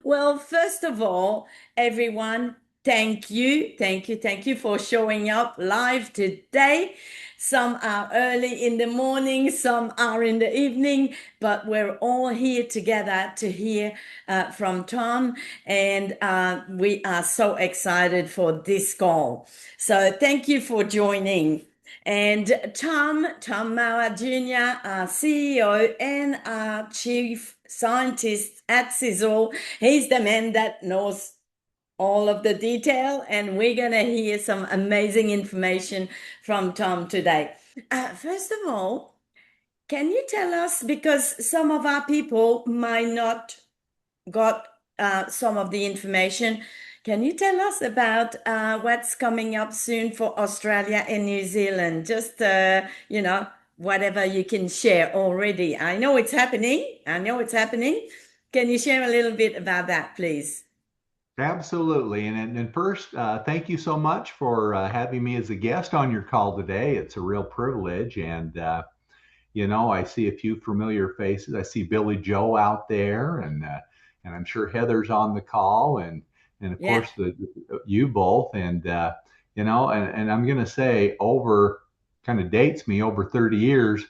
Well, first of all, everyone, thank you. Thank you for showing up live today. Some are early in the morning, some are in the evening, but we're all here together to hear from Tom, and we are so excited for this call. So, thank you for joining. And Tom Mower Jr., our CEO and our Chief Scientist at Sisel, he's the man that knows all of the detail, and we're going to hear some amazing information from Tom today. First of all, can you tell us, because some of our people might not got some of the information. Can you tell us about what's coming up soon for Australia and New Zealand? Just, whatever you can share already. I know it's happening. I know it's happening. Can you share a little bit about that, please? Absolutely. And first, thank you so much for having me as a guest on your call today. It's a real privilege. I see a few familiar faces. I see Billy Joe out there, and I'm sure Heather's on the call, and of Yeah. course you both. And I'm going to say over kind of dates me over 30 years.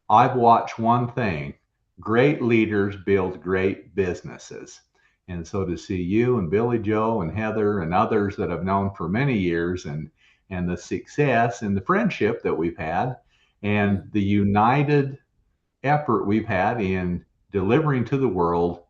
I've watched one thing: great leaders build great businesses. And so to see you and Billy Joe and Heather and others that I've known for many years, and the success and the friendship that we've had and Mm. the united effort we've had in delivering to the world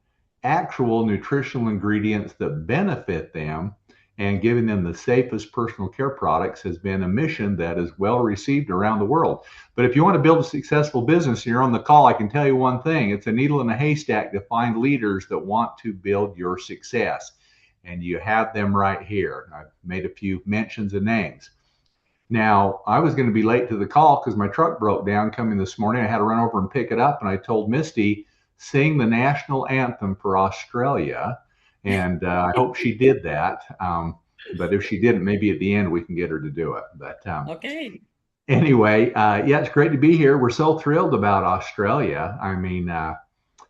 actual nutritional ingredients that benefit them and giving them the safest personal care products has been a mission that is well received around the world. But if you want to build a successful business and you're on the call, I can tell you one thing: it's a needle in a haystack to find leaders that want to build your success. And you have them right here. I've made a few mentions of names. Now, I was going to be late to the call because my truck broke down coming this morning. I had to run over and pick it up, and I told Misty, sing the national anthem for Australia. And I hope she did that. But if she didn't, maybe at the end we can get her to do it. But Okay. anyway, yeah, it's great to be here. We're so thrilled about Australia. I mean,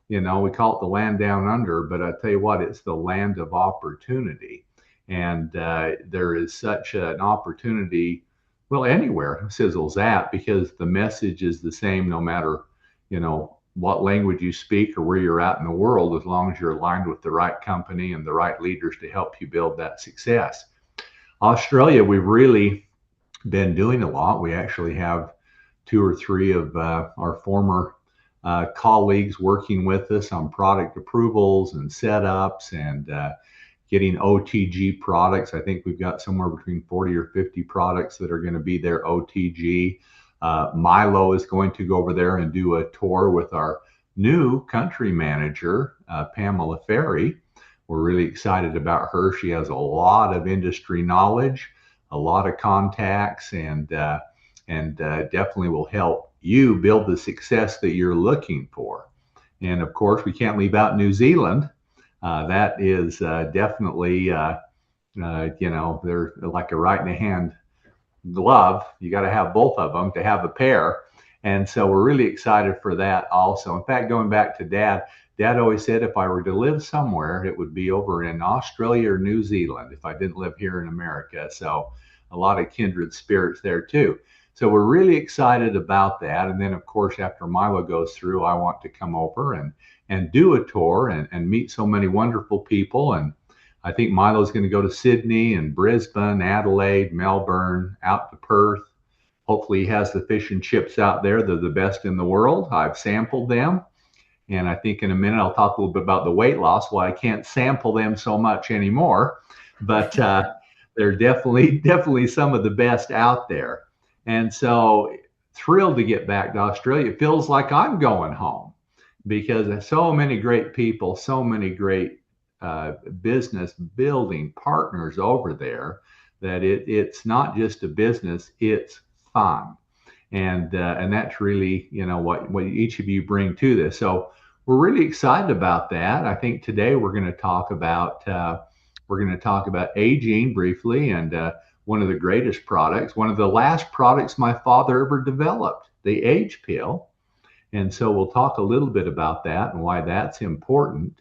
we call it the land down under, but I tell you what, it's the land of opportunity. And there is such an opportunity, well, anywhere Sizzle's at, because the message is the same no matter, what language you speak or where you're at in the world, as long as you're aligned with the right company and the right leaders to help you build that success. Australia, we've really been doing a lot. We actually have two or three of our former colleagues working with us on product approvals and setups and getting OTG products. I think we've got somewhere between 40 or 50 products that are going to be their OTG. Milo is going to go over there and do a tour with our new country manager, Pamela Ferry. We're really excited about her. She has a lot of industry knowledge, a lot of contacts, and definitely will help you build the success that you're looking for. And of course, we can't leave out New Zealand. That is definitely, they're like a right in the hand glove. You got to have both of them to have a pair. And so we're really excited for that also. In fact, going back to Dad always said if I were to live somewhere, it would be over in Australia or New Zealand if I didn't live here in America. So a lot of kindred spirits there too. So we're really excited about that. And then, of course, after Milo goes through, I want to come over and do a tour and meet so many wonderful people. And I think Milo's going to go to Sydney and Brisbane, Adelaide, Melbourne, out to Perth. Hopefully, he has the fish and chips out there. They're the best in the world. I've sampled them. And I think in a minute I'll talk a little bit about the weight loss. Well, I can't sample them so much anymore, but they're definitely some of the best out there. And so thrilled to get back to Australia. It feels like I'm going home because there's so many great people, so many great business building partners over there that it's not just a business, it's fun. And that's really what each of you bring to this. So we're really excited about that. I think today we're going to talk about aging briefly and one of the greatest products, one of the last products my father ever developed, the age pill. And so we'll talk a little bit about that and why that's important.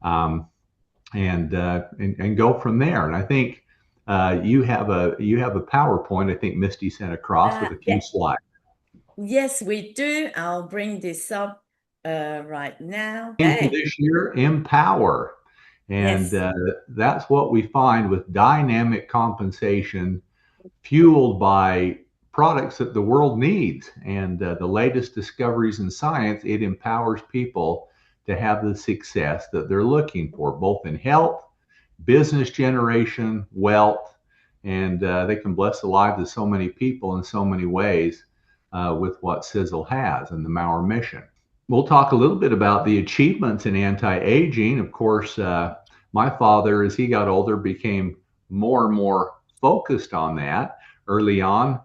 Um, and go from there. And I think you have a PowerPoint. I think Misty sent across with a few Yeah, slides. yes, we do. I'll bring this up right now. Theme for Okay. this year: empower, and Yes. that's what we find with dynamic compensation fueled by products that the world needs and the latest discoveries in science. It empowers people to have the success that they're looking for, both in health, business generation, wealth, and they can bless the lives of so many people in so many ways with what Sisel has and the Mower mission. We'll talk a little bit about the achievements in anti-aging. Of course, my father, as he got older, became more and more focused on that. Early on,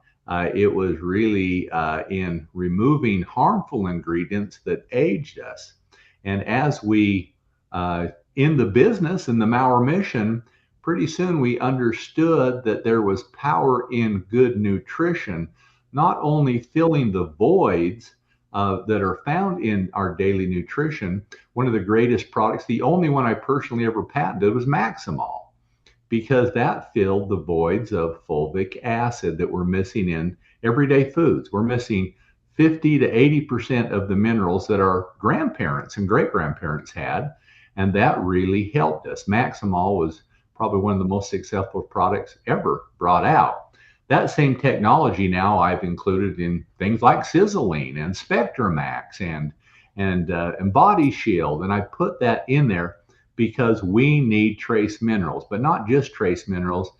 it was really in removing harmful ingredients that aged us. And as we, in the business, in the Maurer mission, pretty soon we understood that there was power in good nutrition, not only filling the voids that are found in our daily nutrition. One of the greatest products, the only one I personally ever patented, was Maximol, because that filled the voids of fulvic acid that we're missing in everyday foods. We're missing 50 to 80% of the minerals that our grandparents and great grandparents had, and that really helped us. Maximol was probably one of the most successful products ever brought out. That same technology now I've included in things like Sizzling and Spectramax and Body Shield, and I put that in there because we need trace minerals, but not just trace minerals,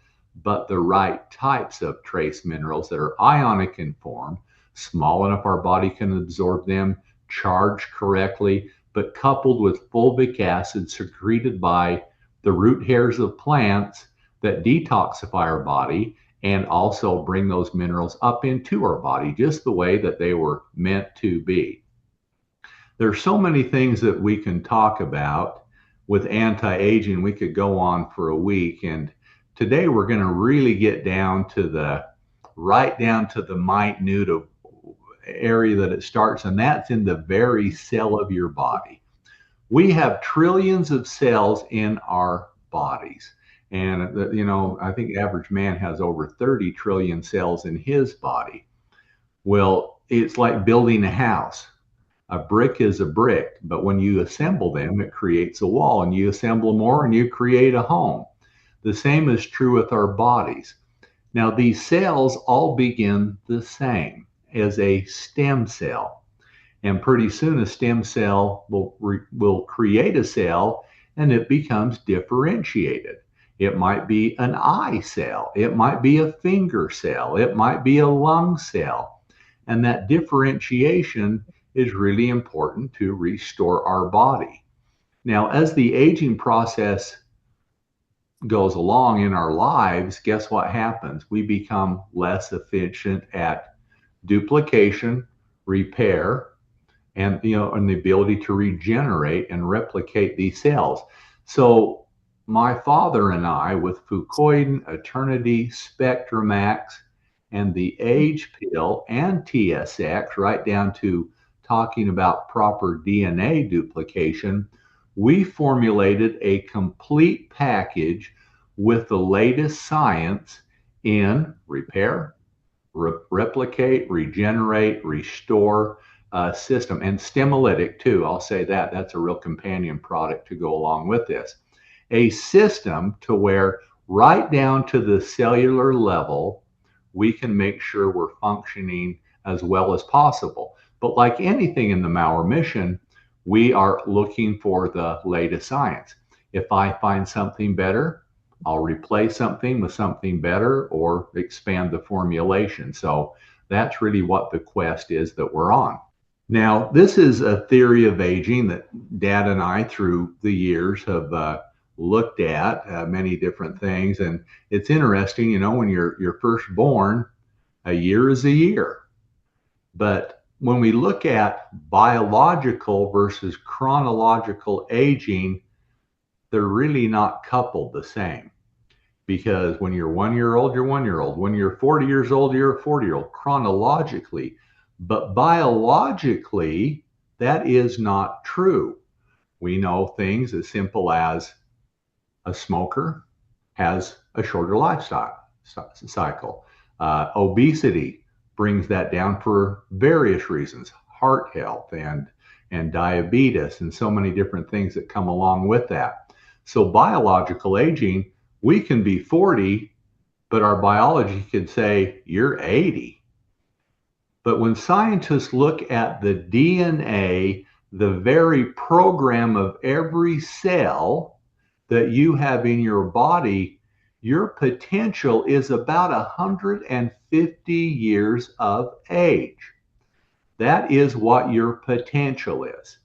but the right types of trace minerals that are ionic in form, small enough our body can absorb them, charged correctly, but coupled with fulvic acid secreted by the root hairs of plants that detoxify our body and also bring those minerals up into our body just the way that they were meant to be. There's so many things that we can talk about with anti-aging. We could go on for a week, and today we're going to really get down to the right down to the minute of area that it starts, and that's in the very cell of your body. We have trillions of cells in our bodies. And, I think the average man has over 30 trillion cells in his body. Well, it's like building a house. A brick is a brick, but when you assemble them, it creates a wall, and you assemble more and you create a home. The same is true with our bodies. Now, these cells all begin the same as a stem cell. And pretty soon a stem cell will create a cell and it becomes differentiated. It might be an eye cell, it might be a finger cell, it might be a lung cell. And that differentiation is really important to restore our body. Now, as the aging process goes along in our lives, guess what happens? We become less efficient at duplication, repair, and the ability to regenerate and replicate these cells. So my father and I, with Fucoidan, Eternity, Spectramax, and the Age Pill and TSX, right down to talking about proper DNA duplication, we formulated a complete package with the latest science in repair, replicate, regenerate, restore system, and Stemolytic too. I'll say that that's a real companion product to go along with this. A system to where right down to the cellular level, we can make sure we're functioning as well as possible. But like anything in the Maurer mission, we are looking for the latest science. If I find something better, I'll replace something with something better or expand the formulation. So that's really what the quest is that we're on. Now, this is a theory of aging that Dad and I, through the years, have looked at many different things. And it's interesting, when you're first born, a year is a year. But when we look at biological versus chronological aging, they're really not coupled the same. Because when you're 1 year old, you're 1 year old. When you're 40 years old, you're a 40-year-old chronologically. But biologically, that is not true. We know things as simple as A smoker has a shorter lifestyle cycle. Obesity brings that down for various reasons, heart health and diabetes and so many different things that come along with that. So biological aging, we can be 40, but our biology could say you're 80. But when scientists look at the DNA, the very program of every cell that you have in your body, your potential is about 150 years of age. That is what your potential is.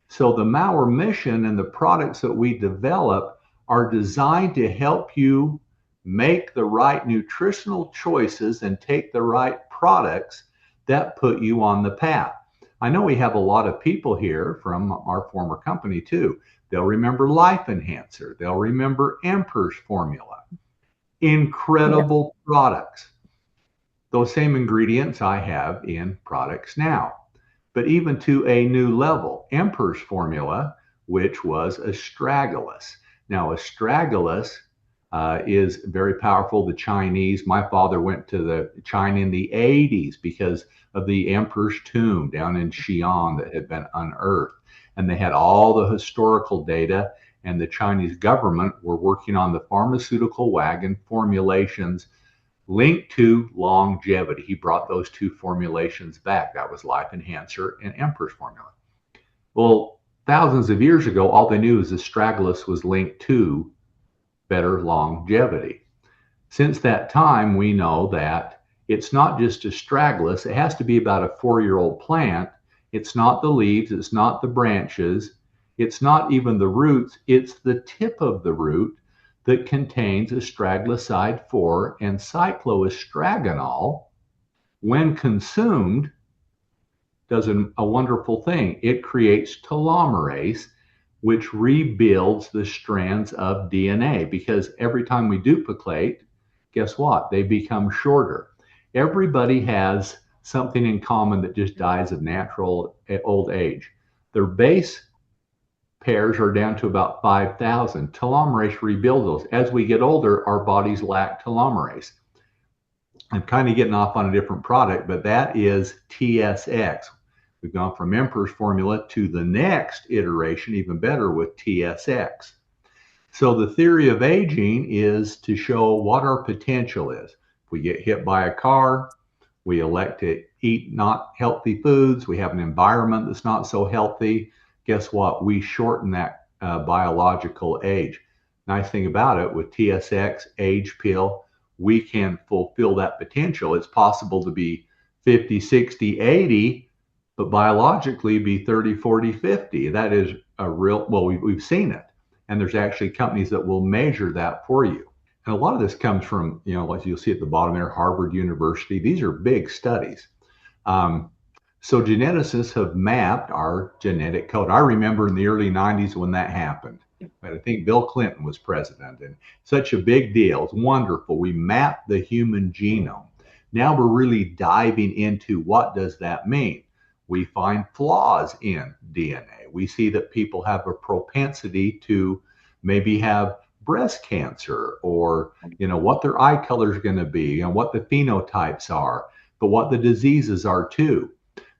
So the Mower mission and the products that we develop are designed to help you make the right nutritional choices and take the right products that put you on the path. I know we have a lot of people here from our former company too. They'll remember Life Enhancer. They'll remember Emperor's Formula. Yeah. Incredible products. Those same ingredients I have in products now, but even to a new level. Emperor's Formula, which was astragalus. Now, astragalus is very powerful. The Chinese, my father went to China in the 80s because of the emperor's tomb down in Xi'an that had been unearthed. And they had all the historical data, and the Chinese government were working on the pharmaceutical wagon formulations linked to longevity. He brought those two formulations back. That was Life Enhancer and Emperor's Formula. Well, thousands of years ago, all they knew is astragalus was linked to better longevity. Since that time, we know that it's not just astragalus, it has to be about a 4-year-old plant. It's not the leaves, it's not the branches, it's not even the roots, it's the tip of the root that contains astragaloside 4 and cycloestragonol. When consumed, does a wonderful thing. It creates telomerase, which rebuilds the strands of DNA, because every time we duplicate, guess what? They become shorter. Everybody has something in common that just dies of natural old age. Their base pairs are down to about 5,000. Telomerase rebuilds those. As we get older, our bodies lack telomerase. I'm kind of getting off on a different product, but that is TSX. We've gone from Emperor's Formula to the next iteration, even better, with TSX. So the theory of aging is to show what our potential is. If we get hit by a car, we elect to eat not healthy foods, we have an environment that's not so healthy, guess what? We shorten that biological age. Nice thing about it, with TSX, age pill, we can fulfill that potential. It's possible to be 50, 60, 80, but biologically be 30, 40, 50. That is a real, well, we've seen it. And there's actually companies that will measure that for you. And a lot of this comes from, like you'll see at the bottom there, Harvard University. These are big studies. So geneticists have mapped our genetic code. I remember in the early 90s when that happened. But I think Bill Clinton was president, and such a big deal. It's wonderful. We mapped the human genome. Now we're really diving into what does that mean. We find flaws in DNA. We see that people have a propensity to maybe have breast cancer, or what their eye color is going to be, what the phenotypes are, but what the diseases are too.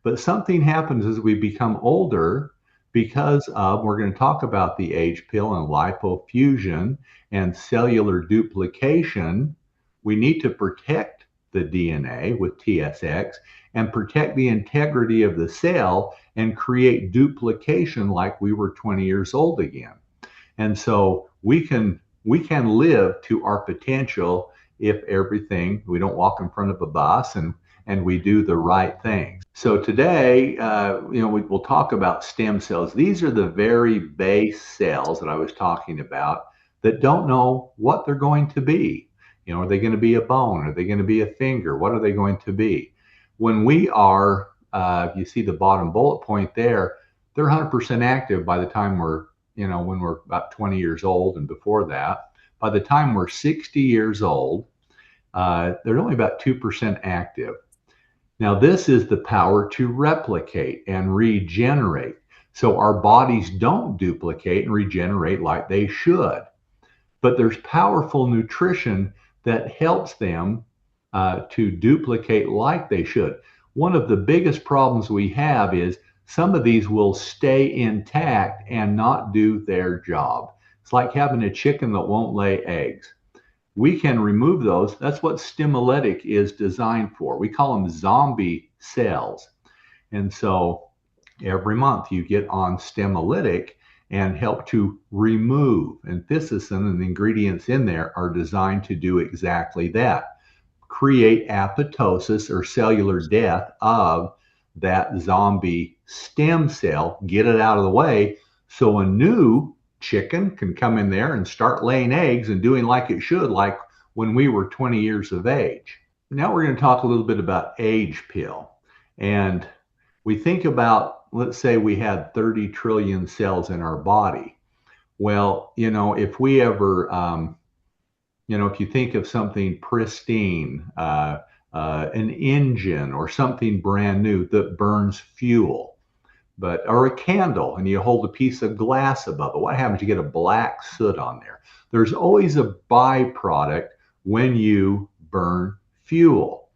But something happens as we become older because of, we're going to talk about the age pill and lipofuscin and cellular duplication. We need to protect the DNA with TSX and protect the integrity of the cell and create duplication like we were 20 years old again. And so we can live to our potential if we don't walk in front of a bus and we do the right things. So today, we'll talk about stem cells. These are the very base cells that I was talking about that don't know what they're going to be. Are they going to be a bone? Are they going to be a finger? What are they going to be? When we are, you see the bottom bullet point there, they're 100% active by the time when we're about 20 years old and before that. By the time we're 60 years old, they're only about 2% active. Now, this is the power to replicate and regenerate. So our bodies don't duplicate and regenerate like they should. but there's powerful nutrition that helps them to duplicate like they should. One of the biggest problems we have is some of these will stay intact and not do their job. It's like having a chicken that won't lay eggs. We can remove those. That's what Stimultic is designed for. We call them zombie cells. And so every month you get on Stimultic and help to remove. And ficicin and the ingredients in there are designed to do exactly that. Create apoptosis or cellular death of that zombie stem cell, get it out of the way so a new chicken can come in there and start laying eggs and doing like it should, like when we were 20 years of age. Now we're going to talk a little bit about age pill. And we think about, let's say we had 30 trillion cells in our body. Well, if we ever, if you think of something pristine, an engine or something brand new that burns fuel, or a candle, and you hold a piece of glass above it, what happens? You get a black soot on there. There's always a byproduct when you burn fuel.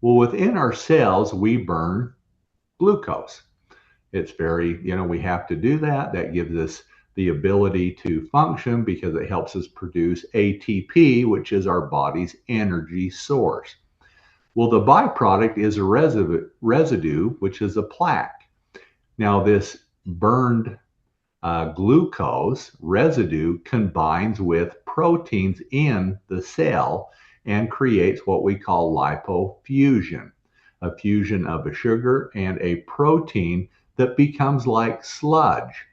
Well, within our cells, we burn glucose. It's very, we have to do that. That gives us the ability to function because it helps us produce ATP, which is our body's energy source. Well, the byproduct is a residue, which is a plaque. Now, this burned glucose residue combines with proteins in the cell and creates what we call lipofusion, a fusion of a sugar and a protein that becomes like sludge.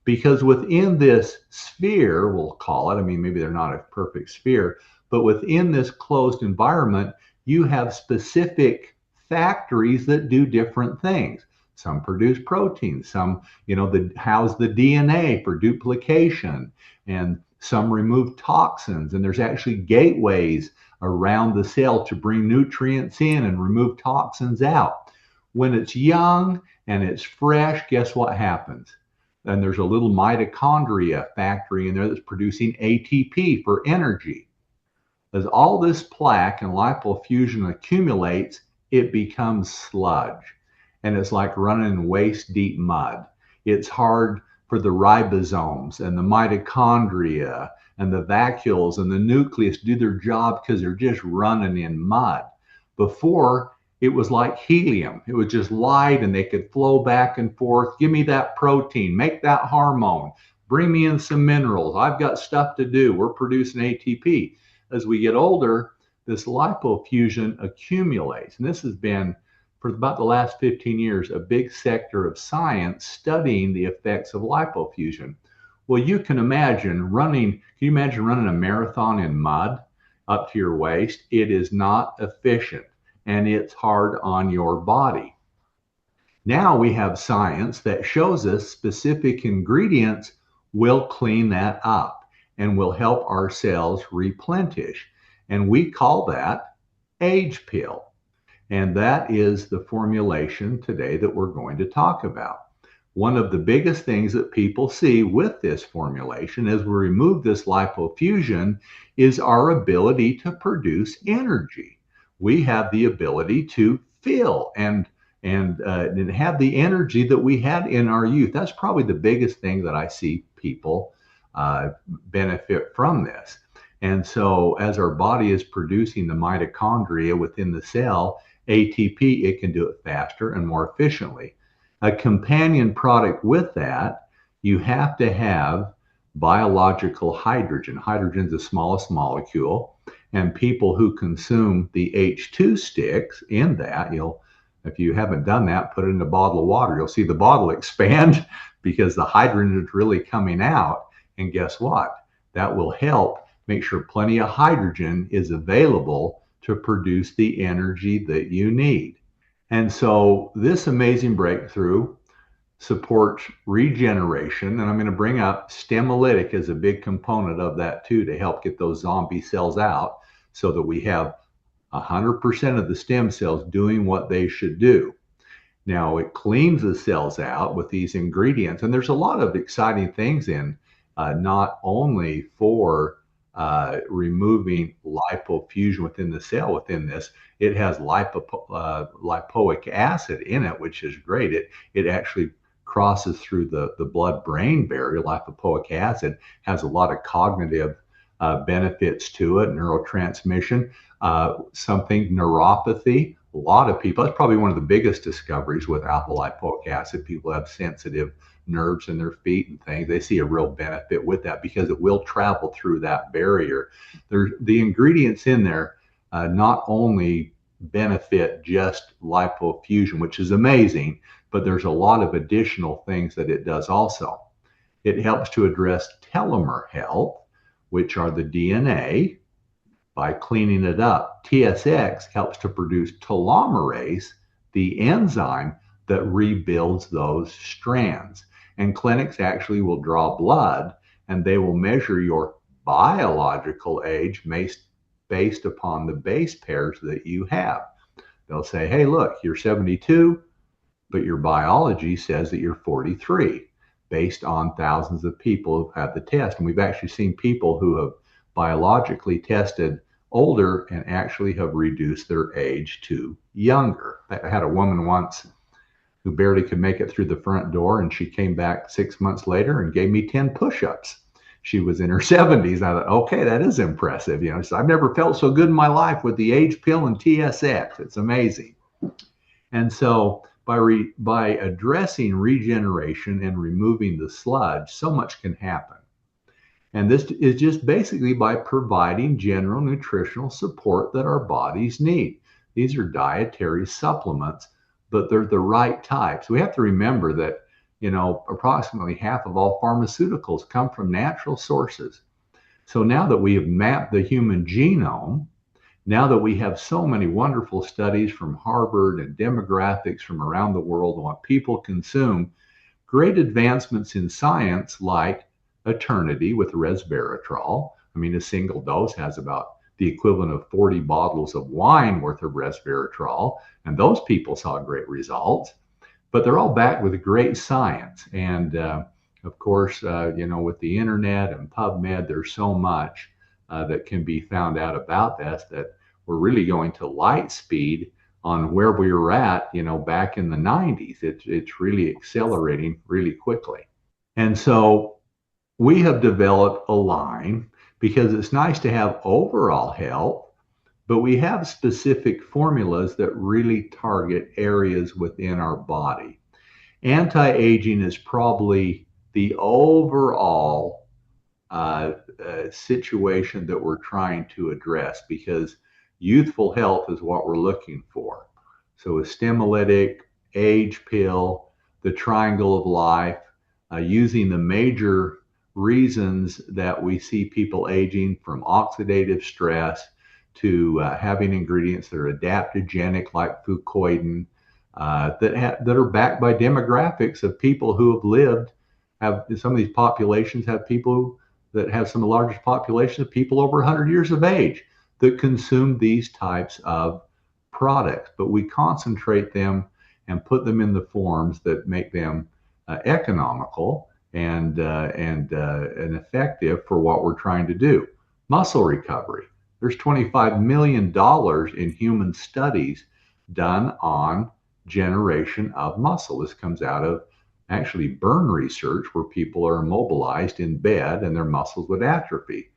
Because within this sphere, we'll call it, maybe they're not a perfect sphere, but within this closed environment, you have specific factories that do different things. Some produce proteins, some, house the DNA for duplication, and some remove toxins. And there's actually gateways around the cell to bring nutrients in and remove toxins out. When it's young and it's fresh, guess what happens? Then there's a little mitochondria factory in there that's producing ATP for energy. As all this plaque and lipofusion accumulates, it becomes sludge. And it's like running in waist deep mud. It's hard for the ribosomes and the mitochondria and the vacuoles and the nucleus to do their job because they're just running in mud. Before, it was like helium. It was just light and they could flow back and forth. Give me that protein, make that hormone, bring me in some minerals. I've got stuff to do. We're producing ATP. As we get older, this lipofusion accumulates. And this has been, for about the last 15 years, a big sector of science studying the effects of lipofusion. Well, you can imagine running a marathon in mud up to your waist? It is not efficient and it's hard on your body. Now we have science that shows us specific ingredients will clean that up and will help our cells replenish. And we call that age pill. And that is the formulation today that we're going to talk about. One of the biggest things that people see with this formulation as we remove this lipofusion is our ability to produce energy. We have the ability to feel and have the energy that we had in our youth. That's probably the biggest thing that I see people benefit from this. And so as our body is producing the mitochondria within the cell, ATP, it can do it faster and more efficiently. A companion product with that, you have to have biological hydrogen. Hydrogen is the smallest molecule, and people who consume the H2 sticks in that, if you haven't done that, put it in a bottle of water. You'll see the bottle expand because the hydrogen is really coming out. And guess what? That will help make sure plenty of hydrogen is available to produce the energy that you need. And so this amazing breakthrough supports regeneration. And I'm going to bring up Stimultic as a big component of that too, to help get those zombie cells out so that we have 100% of the stem cells doing what they should do. Now it cleans the cells out with these ingredients. And there's a lot of exciting things in, not only for removing lipofusion within the cell within this. It has lipoic acid in it, which is great. It actually crosses through the blood-brain barrier. Lipoic acid has a lot of cognitive benefits to it, neurotransmission, something neuropathy. A lot of people, that's probably one of the biggest discoveries with alpha lipoic acid. People have sensitive nerves in their feet and things. They see a real benefit with that because it will travel through that barrier. The ingredients in there not only benefit just lipofusion, which is amazing, but there's a lot of additional things that it does also. It helps to address telomere health, which are the DNA, by cleaning it up. TSX helps to produce telomerase, the enzyme that rebuilds those strands. And clinics actually will draw blood and they will measure your biological age based upon the base pairs that you have. They'll say, hey, look, you're 72, but your biology says that you're 43, based on thousands of people who've had the test. And we've actually seen people who have biologically tested older and actually have reduced their age to younger. I had a woman once who barely could make it through the front door, and she came back 6 months later and gave me 10 push-ups. She was in her 70s. I thought, okay, that is impressive. So I've never felt so good in my life with the age pill and TSX. It's amazing. And so by addressing regeneration and removing the sludge, so much can happen. And this is just basically by providing general nutritional support that our bodies need. These are dietary supplements, but they're the right types. We have to remember that, approximately half of all pharmaceuticals come from natural sources. So now that we have mapped the human genome, now that we have so many wonderful studies from Harvard and demographics from around the world on what people consume, great advancements in science like Eternity with resveratrol. I mean, a single dose has about the equivalent of 40 bottles of wine worth of resveratrol, and those people saw great results. But they're all backed with great science. And of course, with the internet and PubMed, there's so much that can be found out about this that we're really going to light speed on where we were at, back in the 90s. It's really accelerating really quickly. And so we have developed a line because it's nice to have overall health, but we have specific formulas that really target areas within our body. Anti-aging is probably the overall situation that we're trying to address because youthful health is what we're looking for. So a stimulytic, age pill, the triangle of life, using the major reasons that we see people aging, from oxidative stress to having ingredients that are adaptogenic like fucoidan, that are backed by demographics of people who have some of these populations have people that have some of the largest populations of people over 100 years of age that consume these types of products. But we concentrate them and put them in the forms that make them economical and effective for what we're trying to do. Muscle recovery. There's $25 million in human studies done on generation of muscle. This comes out of actually burn research where people are immobilized in bed and their muscles would atrophy.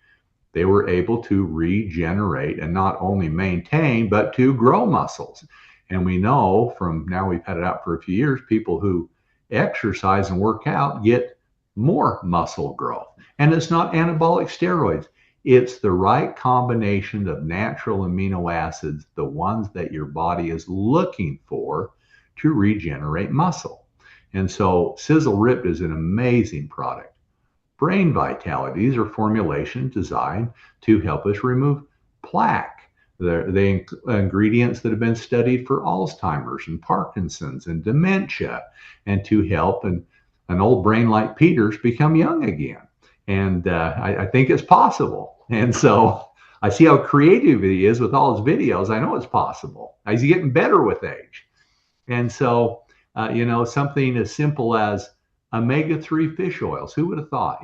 They were able to regenerate and not only maintain, but to grow muscles. And we know from now, we've had it out for a few years, people who exercise and work out get more muscle growth. And it's not anabolic steroids. It's the right combination of natural amino acids, the ones that your body is looking for to regenerate muscle. And so Sisel Ripped is an amazing product. Brain Vitality, these are formulations designed to help us remove plaque. The ingredients that have been studied for Alzheimer's and Parkinson's and dementia, and to help an old brain like Peter's become young again. And I think it's possible. And so I see how creative he is with all his videos. I know it's possible. He's getting better with age. And so, something as simple as omega-3 fish oils. Who would have thought,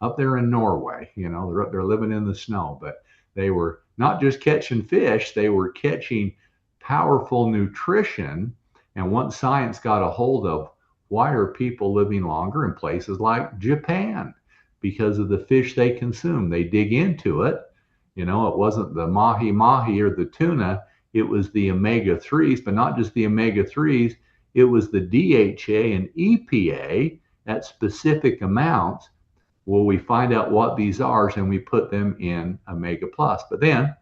up there in Norway. They're up there living in the snow, but they were not just catching fish, they were catching powerful nutrition. And once science got a hold of why are people living longer in places like Japan? Because of the fish they consume. They dig into it. It wasn't the mahi mahi or the tuna, it was the omega 3s, but not just the omega 3s, it was the DHA and EPA at specific amounts. Well, we find out what these are and we put them in omega plus. But then,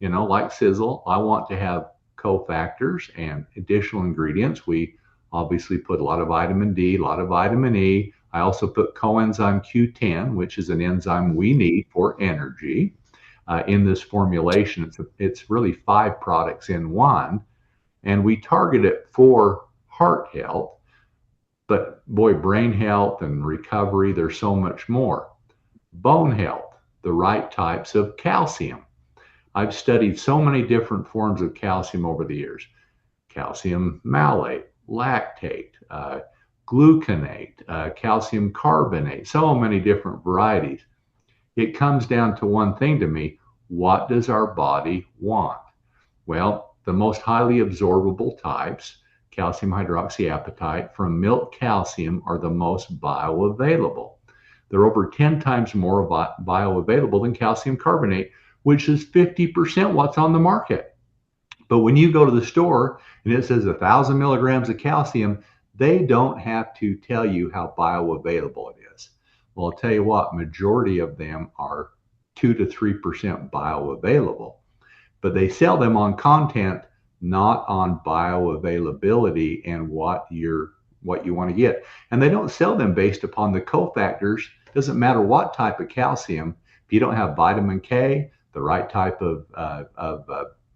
like Sisel, I want to have cofactors and additional ingredients. We obviously put a lot of vitamin D, a lot of vitamin E. I also put coenzyme Q10, which is an enzyme we need for energy in this formulation. It's really 5 products in one, and we target it for heart health. But boy, brain health and recovery, there's so much more. Bone health, the right types of calcium. I've studied so many different forms of calcium over the years: calcium malate, lactate, gluconate, calcium carbonate, so many different varieties. It comes down to one thing to me: what does our body want? Well, the most highly absorbable types, calcium hydroxyapatite from milk calcium, are the most bioavailable. They're over 10 times more bioavailable than calcium carbonate, which is 50% what's on the market. But when you go to the store and it says 1,000 milligrams of calcium, they don't have to tell you how bioavailable it is. Well, I'll tell you what, majority of them are 2 to 3% bioavailable, but they sell them on content, not on bioavailability and what you want to get. And they don't sell them based upon the cofactors. Doesn't matter what type of calcium. If you don't have vitamin K, the right type of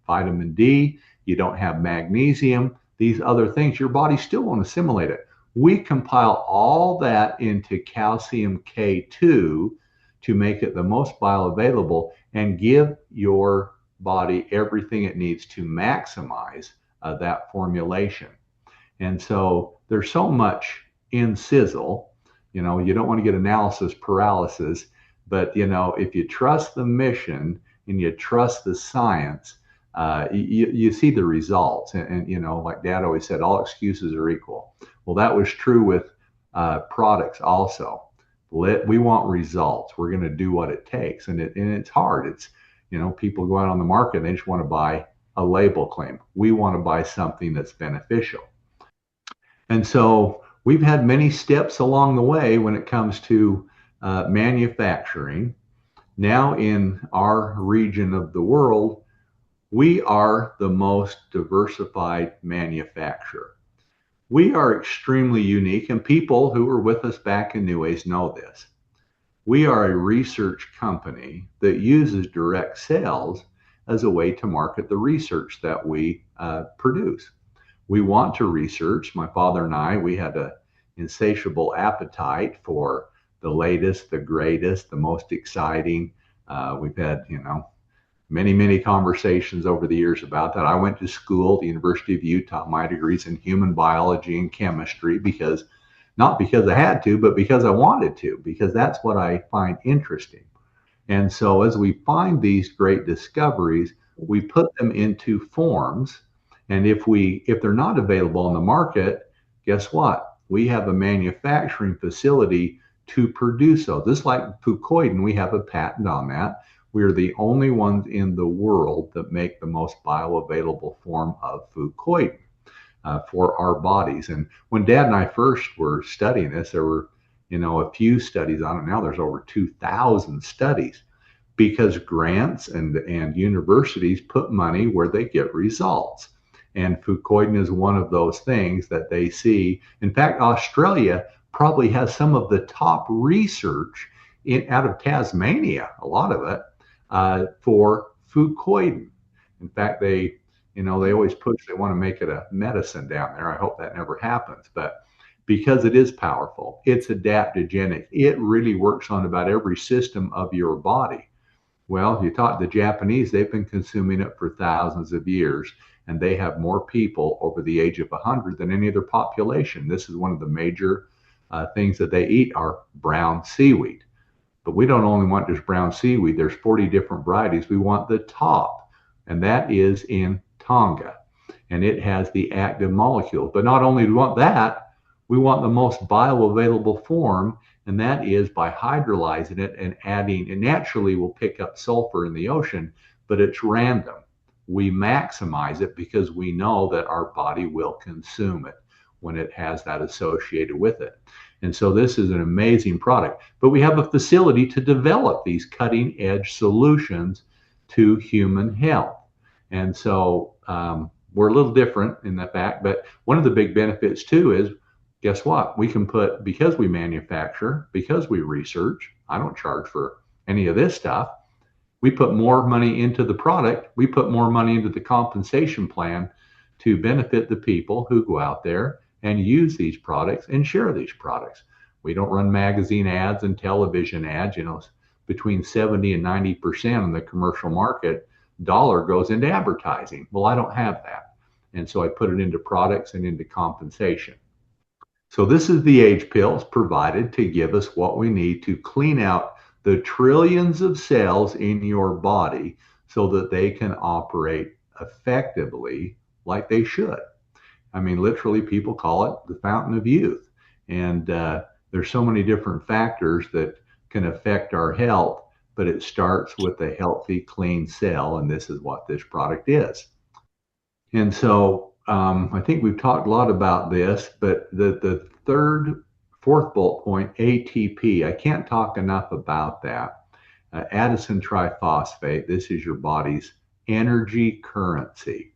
vitamin D, you don't have magnesium, these other things, your body still won't assimilate it. We compile all that into calcium K2 to make it the most bioavailable and give your body everything it needs to maximize that formulation. And so there's so much in Sisel. You don't want to get analysis paralysis, but if you trust the mission and you trust the science, you see the results. And like Dad always said, all excuses are equal. Well, that was true with products also. We want results. We're going to do what it takes, and it's hard. It's people go out on the market and they just want to buy a label claim. We want to buy something that's beneficial. And so we've had many steps along the way when it comes to manufacturing. Now in our region of the world, we are the most diversified manufacturer. We are extremely unique, and people who were with us back in New Ways know this. We are a research company that uses direct sales as a way to market the research that we produce. We want to research. My father and I, we had an insatiable appetite for the latest, the greatest, the most exciting. We've had, many conversations over the years about that. I went to school at the University of Utah. My degree's in human biology and chemistry not because I had to, but because I wanted to, because that's what I find interesting. And so as we find these great discoveries, we put them into forms. And if they're not available on the market, guess what? We have a manufacturing facility to produce those. Just like fucoidan, we have a patent on that. We are the only ones in the world that make the most bioavailable form of fucoidan for our bodies. And when Dad and I first were studying this, there were, a few studies on it. Now there's over 2,000 studies because grants and universities put money where they get results. And fucoidan is one of those things that they see. In fact, Australia probably has some of the top research out of Tasmania, a lot of it, for fucoidan. In fact, they always push, they want to make it a medicine down there. I hope that never happens. But because it is powerful, it's adaptogenic. It really works on about every system of your body. Well, if you talk to the Japanese, they've been consuming it for thousands of years, and they have more people over the age of 100 than any other population. This is one of the major things that they eat are brown seaweed. But we don't only want just brown seaweed. There's 40 different varieties. We want the top, and that is in Tonga. And it has the active molecule. But not only do we want that, we want the most bioavailable form, and that is by hydrolyzing it and adding, it naturally will pick up sulfur in the ocean, but it's random. We maximize it because we know that our body will consume it when it has that associated with it. And so this is an amazing product. But we have a facility to develop these cutting edge solutions to human health. And so we're a little different in that fact. But one of the big benefits too is, guess what? We can put, because we manufacture, because we research, I don't charge for any of this stuff. We put more money into the product. We put more money into the compensation plan to benefit the people who go out there and use these products and share these products. We don't run magazine ads and television ads. Between 70 and 90% in the commercial market, dollar goes into advertising. Well, I don't have that. And so I put it into products and into compensation. So this is the age pills provided to give us what we need to clean out the trillions of cells in your body so that they can operate effectively like they should. I mean, literally, people call it the fountain of youth. And there's so many different factors that can affect our health, but it starts with a healthy, clean cell. And this is what this product is. And so I think we've talked a lot about this, but the fourth bullet point, ATP, I can't talk enough about that. Adenosine triphosphate, this is your body's energy currency.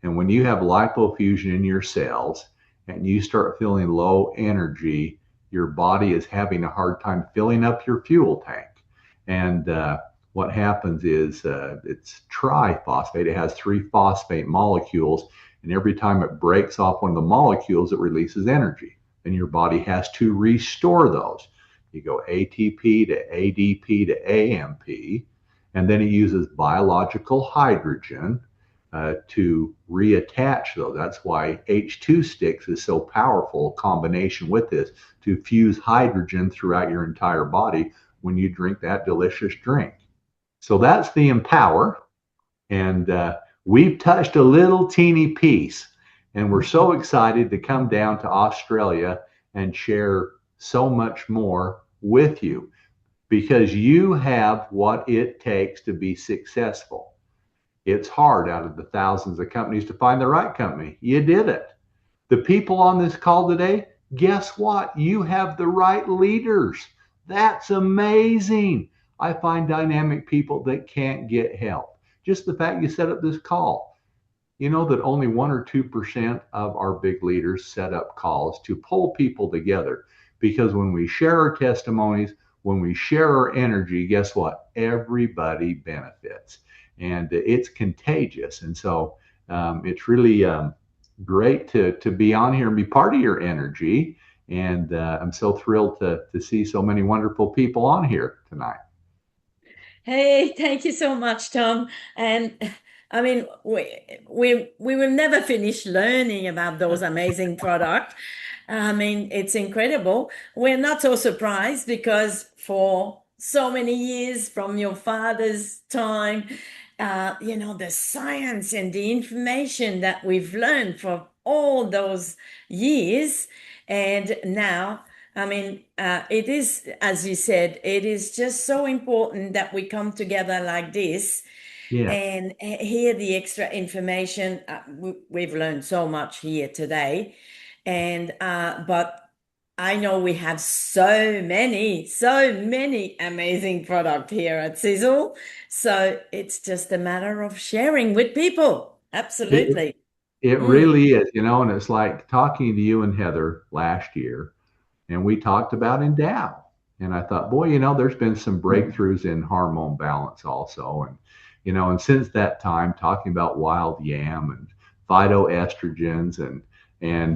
And when you have lipofusion in your cells and you start feeling low energy, your body is having a hard time filling up your fuel tank. And what happens is it's triphosphate. It has 3 phosphate molecules. And every time it breaks off one of the molecules, it releases energy. And your body has to restore those. You go ATP to ADP to AMP, and then it uses biological hydrogen to reattach those. That's why H2 sticks is so powerful, a combination with this, to fuse hydrogen throughout your entire body when you drink that delicious drink. So that's the Empower. And we've touched a little teeny piece. And we're so excited to come down to Australia and share so much more with you because you have what it takes to be successful. It's hard out of the thousands of companies to find the right company. You did it. The people on this call today, guess what? You have the right leaders. That's amazing. I find dynamic people that can't get help. Just the fact you set up this call. You know that only 1 or 2% of our big leaders set up calls to pull people together because when we share our testimonies, when we share our energy, guess what? Everybody benefits. And it's contagious. And so it's really great to be on here and be part of your energy. And I'm so thrilled to see so many wonderful people on here tonight. Hey, thank you so much, Tom. And I mean, we will never finish learning about those amazing products. I mean, it's incredible. We're not so surprised because for so many years from your father's time, the science and the information that we've learned for all those years, and now I mean, it is, as you said, it is just so important that we come together like this Yes. and hear the extra information. We've learned so much here today, and but I know we have so many amazing products here at Sisel. So it's just a matter of sharing with people. It, Absolutely. it Mm. really is, and it's like talking to you and Heather last year, and we talked about Endow. And I thought, boy, there's been some breakthroughs in hormone balance also. And since that time, talking about wild yam and phytoestrogens and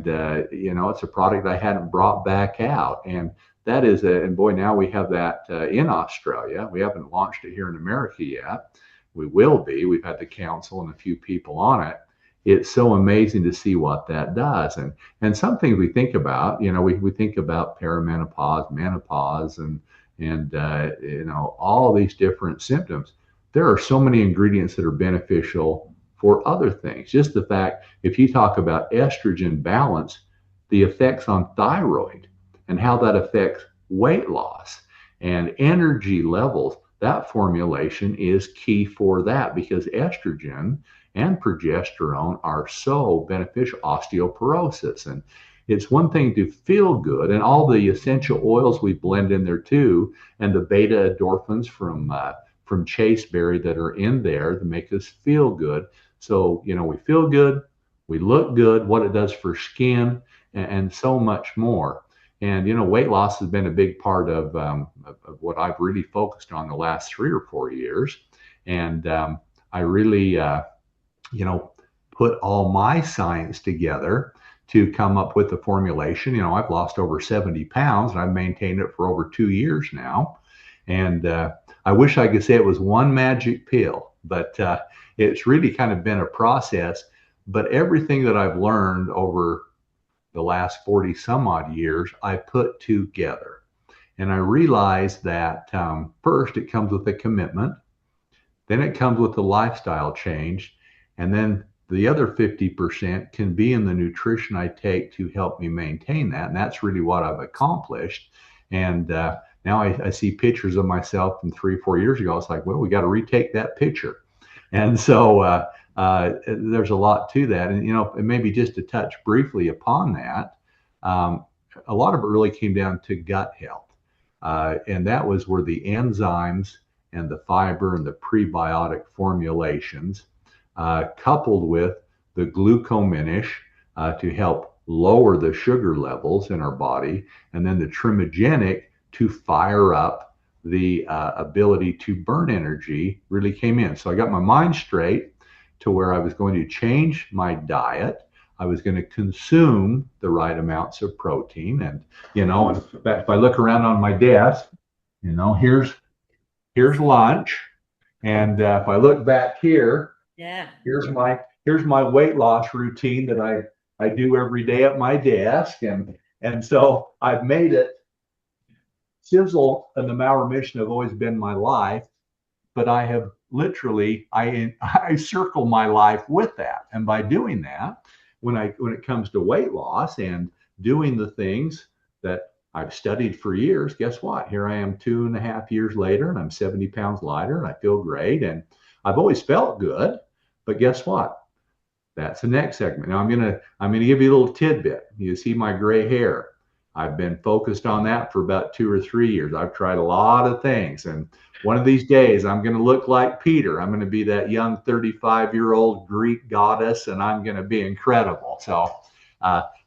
it's a product I hadn't brought back out. And that is and boy, now we have that in Australia. We haven't launched it here in America yet. We will be. We've had the council and a few people on it. It's so amazing to see what that does. And some things we think about, we think about perimenopause, menopause, and and all these different symptoms. There are so many ingredients that are beneficial for other things. Just the fact, if you talk about estrogen balance, the effects on thyroid and how that affects weight loss and energy levels, that formulation is key for that because estrogen and progesterone are so beneficial. Osteoporosis, and it's one thing to feel good, and all the essential oils we blend in there too, and the beta endorphins from chasteberry that are in there to make us feel good. So we feel good, we look good, what it does for skin, and so much more. And weight loss has been a big part of what I've really focused on the last 3 or 4 years, and I really put all my science together to come up with the formulation. I've lost over 70 pounds and I've maintained it for over 2 years now. And I wish I could say it was one magic pill, but it's really kind of been a process. But everything that I've learned over the last 40 some odd years, I put together. And I realized that first it comes with a commitment, then it comes with a lifestyle change, and then the other 50% can be in the nutrition I take to help me maintain that. And that's really what I've accomplished. And now I see pictures of myself from 3 or 4 years ago. It's like, well, we got to retake that picture. And so there's a lot to that. And, and maybe just to touch briefly upon that, a lot of it really came down to gut health. And that was where the enzymes and the fiber and the prebiotic formulations, coupled with the glucominish to help lower the sugar levels in our body, and then the trimogenic to fire up the ability to burn energy really came in. So I got my mind straight to where I was going to change my diet. I was going to consume the right amounts of protein. And, if I look around on my desk, here's lunch. And if I look back here, Yeah. here's my weight loss routine that I do every day at my desk. And so I've made it. Sisel and the Mower mission have always been my life, but I have literally I circle my life with that. And by doing that, when it comes to weight loss and doing the things that I've studied for years, guess what? Here I am 2.5 years later, and I'm 70 pounds lighter, and I feel great. And I've always felt good, but guess what? That's the next segment. Now I'm gonna give you a little tidbit. You see my gray hair. I've been focused on that for about 2 or 3 years. I've tried a lot of things, and one of these days I'm going to look like Peter. I'm going to be that young 35-year-old Greek goddess, and I'm going to be incredible. So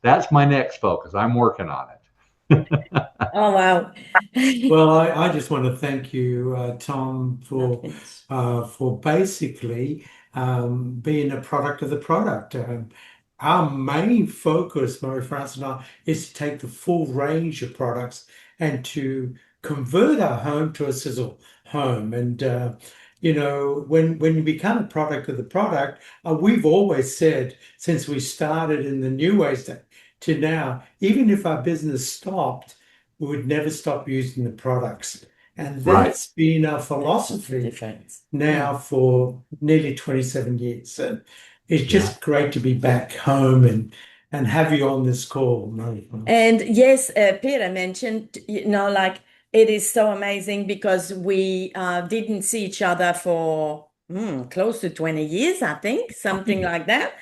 that's my next focus. I'm working on it. Oh, wow. Well, I just want to thank you, Tom, for basically being a product of the product. Our main focus, Murray France and I, is to take the full range of products and to convert our home to a Sisel home. And when you become a product of the product, we've always said since we started in the new ways to now, even if our business stopped, we would never stop using the products. And that's been our philosophy now for nearly 27 years. And it's just great to be back home and have you on this call. And yes, Peter mentioned, like it is so amazing because we didn't see each other for close to 20 years, I think, something like that.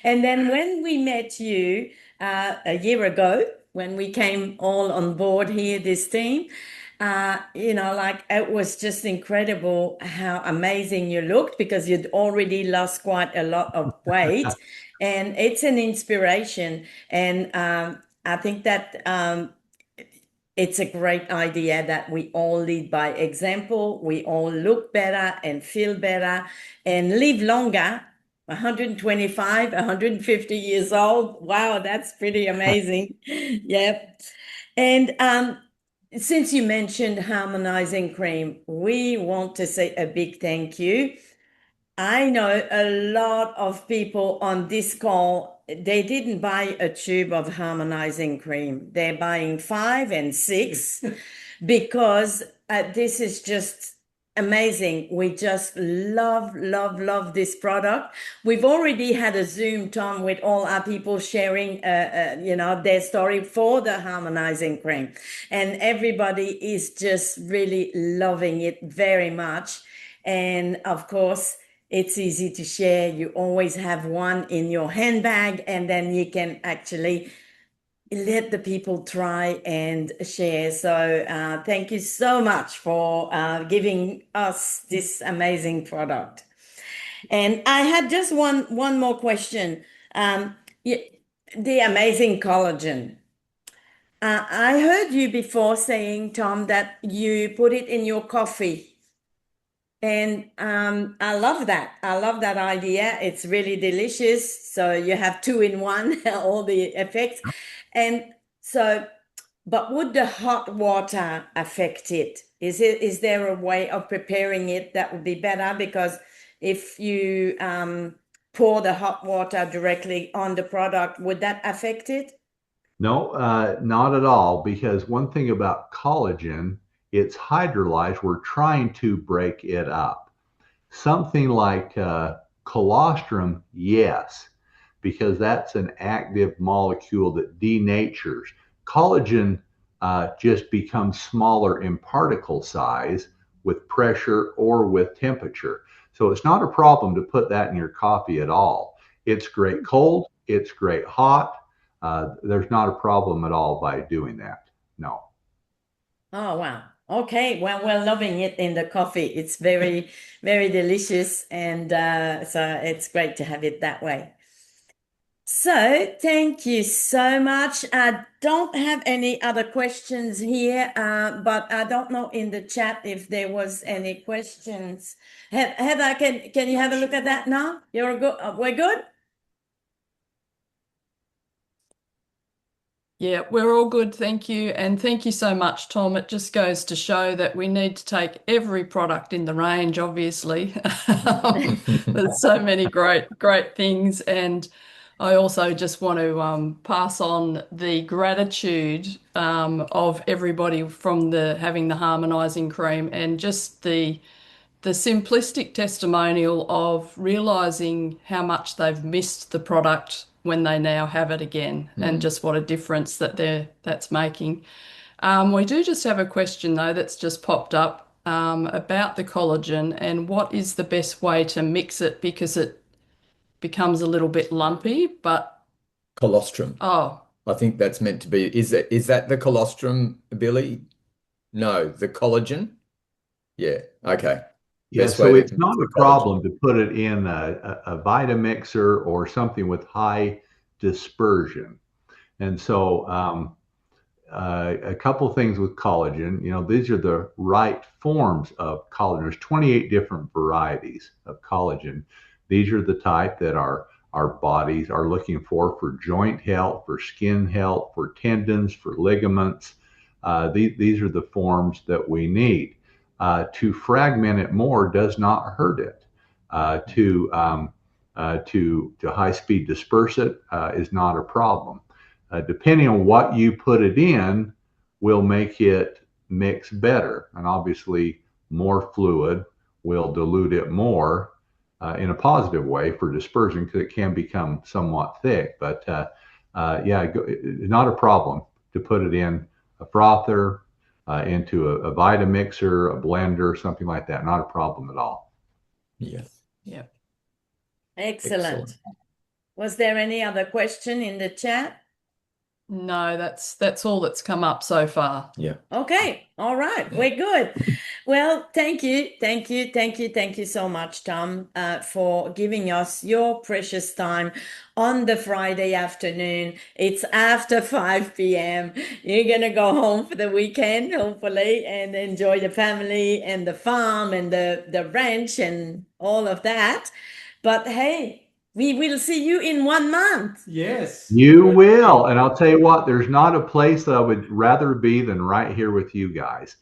And then when we met you a year ago, when we came all on board here, this team, like it was just incredible how amazing you looked because you'd already lost quite a lot of weight. And it's an inspiration. And I think that it's a great idea that we all lead by example. We all look better and feel better and live longer. 125, 150 years old. Wow, that's pretty amazing. Yep. And since you mentioned harmonizing cream, we want to say a big thank you. I know a lot of people on this call, they didn't buy a tube of harmonizing cream. They're buying 5 and 6 because this is just amazing. We just love, love, love this product. We've already had a Zoom, Tom, with all our people sharing, their story for the harmonizing cream, and everybody is just really loving it very much. And of course, it's easy to share. You always have one in your handbag, and then you can actually let the people try and share. So thank you so much for giving us this amazing product. And I had just one more question. The amazing collagen. I heard you before saying, Tom, that you put it in your coffee. And I love that. I love that idea. It's really delicious. So you have two in one, all the effects. And so, but would the hot water affect it? Is there a way of preparing it that would be better? Because if you pour the hot water directly on the product, would that affect it? No, not at all. Because one thing about collagen, it's hydrolyzed. We're trying to break it up. Something like colostrum, yes, because that's an active molecule that denatures. Collagen just becomes smaller in particle size with pressure or with temperature. So it's not a problem to put that in your coffee at all. It's great cold, it's great hot. There's not a problem at all by doing that. No. Oh, wow. Okay. Well, we're loving it in the coffee. It's very, very delicious. And so it's great to have it that way. So thank you so much. I don't have any other questions here, but I don't know in the chat if there was any questions. Heather, can you have a look at that now? You're good. We're good? Yeah, we're all good, thank you. And thank you so much, Tom. It just goes to show that we need to take every product in the range, obviously. There's so many great things. And I also just want to pass on the gratitude of everybody from having the harmonizing cream, and just the simplistic testimonial of realizing how much they've missed the product when they now have it again, and just what a difference that's making. We do just have a question though that's just popped up about the collagen, and what is the best way to mix it, because it becomes a little bit lumpy. But Colostrum. oh, I think that's meant to be. Is that the colostrum, Billy? No, the collagen. Yeah. Okay. Yeah, Best so way to it's mix not the a collagen. problem to put it in a Vitamixer or something with high dispersion. And so a couple things with collagen, these are the right forms of collagen. There's 28 different varieties of collagen. These are the type that our bodies are looking for joint health, for skin health, for tendons, for ligaments. These are the forms that we need. To fragment it more does not hurt it. To high speed disperse it is not a problem. Depending on what you put it in will make it mix better. And obviously more fluid will dilute it more in a positive way for dispersion, because it can become somewhat thick. But it's not a problem to put it in a frother, into a Vitamixer, a blender, something like that. Not a problem at all. Yes. yeah. Excellent. Was there any other question in the chat? No, that's all that's come up so far. Yeah. Okay. All right. We're good. Well, thank you so much, Tom, for giving us your precious time on the Friday afternoon. It's after 5 p.m. You're going to go home for the weekend, hopefully, and enjoy the family and the farm and the ranch and all of that. But hey, we will see you in 1 month. Yes. You will. And I'll tell you what, there's not a place that I would rather be than right here with you guys,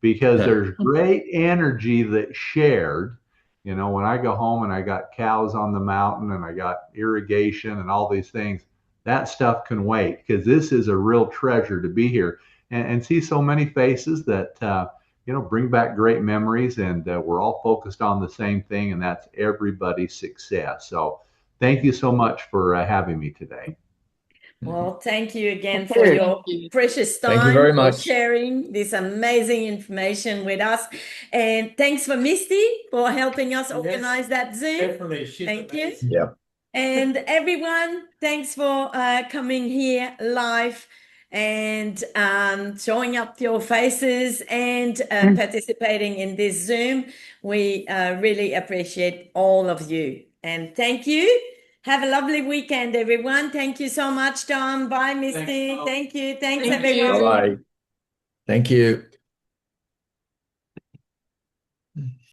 because there's great energy that's shared. When I go home and I got cows on the mountain and I got irrigation and all these things, that stuff can wait, because this is a real treasure to be here. and see so many faces that bring back great memories, and we're all focused on the same thing, and that's everybody's success. So thank you so much for having me today. Well, thank you again Thank for you. your Thank you. precious Thank you time, very for much. sharing this amazing information with us. And thanks for Misty for helping us organize that Zoom. Definitely. She's Thank you. amazing. Yeah. And everyone, thanks for coming here live and showing up your faces and participating in this Zoom. We really appreciate all of you. And thank you. Have a lovely weekend, everyone. Thank you so much, Tom. Bye, Misty. Tom. Thank you. Thanks, Thank you. everyone. Bye-bye. Thank you.